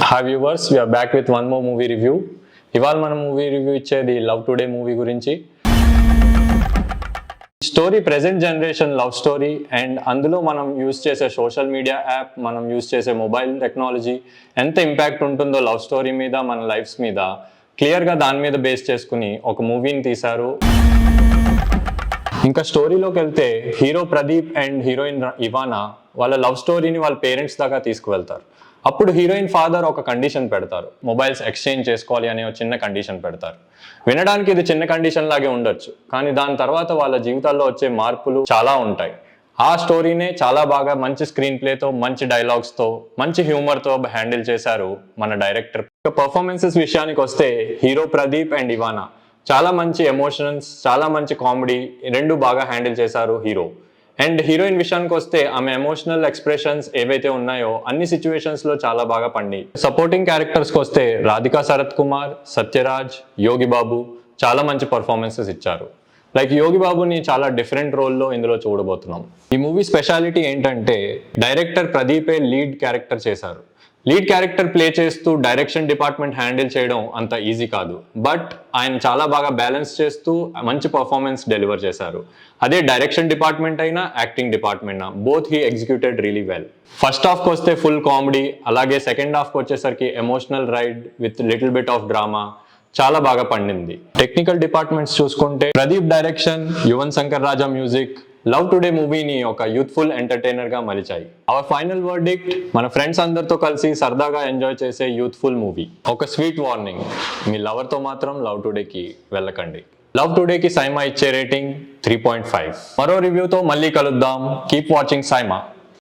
Hi viewers, we are back with one more movie review. ఇవాళ మనం movie review ఇచ్చేది love today movie గురించి. Story present generation love story and అందులో మనం use చేసే social media app, మనం use చేసే మొబైల్ టెక్నాలజీ ఎంత ఇంపాక్ట్ ఉంటుందో లవ్ స్టోరీ మీద, మన లైఫ్స్ మీద క్లియర్గా దాని మీద బేస్ చేసుకుని ఒక మూవీని తీశారు. ఇంకా స్టోరీలోకి వెళ్తే హీరో ప్రదీప్ అండ్ హీరోయిన్ ఇవానా వాళ్ళ లవ్ స్టోరీని వాళ్ళ పేరెంట్స్ దాకా తీసుకువెళ్తారు. అప్పుడు హీరోయిన్ ఫాదర్ ఒక కండిషన్ పెడతారు, మొబైల్స్ ఎక్స్చేంజ్ చేసుకోవాలి అనే ఒక చిన్న కండిషన్ పెడతారు. వినడానికి ఇది చిన్న కండిషన్ లాగే ఉండొచ్చు, కానీ దాని తర్వాత వాళ్ళ జీవితాల్లో వచ్చే మార్పులు చాలా ఉంటాయి. ఆ స్టోరీనే చాలా బాగా మంచి స్క్రీన్ ప్లేతో, మంచి డైలాగ్స్తో, మంచి హ్యూమర్తో హ్యాండిల్ చేశారు మన డైరెక్టర్. పర్ఫార్మెన్సెస్ విషయానికి వస్తే హీరో ప్రదీప్ అండ్ ఇవానా చాలా మంచి ఎమోషన్స్, చాలా మంచి కామెడీ రెండు బాగా హ్యాండిల్ చేశారు హీరో. అండ్ హీరోయిన్ విషయానికి వస్తే ఆమె ఎమోషనల్ ఎక్స్ప్రెషన్స్ ఏవైతే ఉన్నాయో అన్ని సిచ్యువేషన్స్లో చాలా బాగా పండి. సపోర్టింగ్ క్యారెక్టర్స్కి వస్తే రాధికా శరత్ కుమార్, సత్యరాజ్, యోగి బాబు చాలా మంచి పర్ఫార్మెన్సెస్ ఇచ్చారు. లైక్ యోగి బాబుని చాలా డిఫరెంట్ రోల్లో ఇందులో చూడబోతున్నాం. ఈ మూవీ స్పెషాలిటీ ఏంటంటే డైరెక్టర్ ప్రదీపే లీడ్ క్యారెక్టర్ చేశారు. లీడ్ క్యారెక్టర్ ప్లే చేస్తూ డైరెక్షన్ డిపార్ట్మెంట్ హ్యాండిల్ చేయడం అంత ఈజీ కాదు, బట్ ఆయన చాలా బాగా బ్యాలెన్స్ చేస్తూ మంచి పర్ఫార్మెన్స్ డెలివర్ చేశారు. అదే డైరెక్షన్ డిపార్ట్మెంట్ అయినా, యాక్టింగ్ డిపార్ట్మెంట్ అయినా, both he executed really well. First హాఫ్కి వస్తే ఫుల్ కామెడీ, అలాగే సెకండ్ హాఫ్కి వచ్చేసరికి emotional ride with little bit of drama చాలా బాగా పండింది. టెక్నికల్ డిపార్ట్మెంట్స్ చూసుకుంటే Pradeep direction, Yuvan Shankar Raja music love today మూవీని ఒక యూత్ఫుల్ ఎంటర్టైనర్ గా మలిచాయి. అవర్ ఫైనల్ వర్డిక్ట్, మన ఫ్రెండ్స్ అందరితో కలిసి సరదాగా ఎంజాయ్ చేసే యూత్ఫుల్ మూవీ. ఒక స్వీట్ వార్నింగ్, మీ లవర్ తో మాత్రం లవ్ టుడేకి వెళ్ళకండి. లవ్ టుడేకి సైమా ఇచ్చే రేటింగ్ 3.5. మరో రివ్యూతో మళ్ళీ కలుద్దాం. Keep watching SIIMA.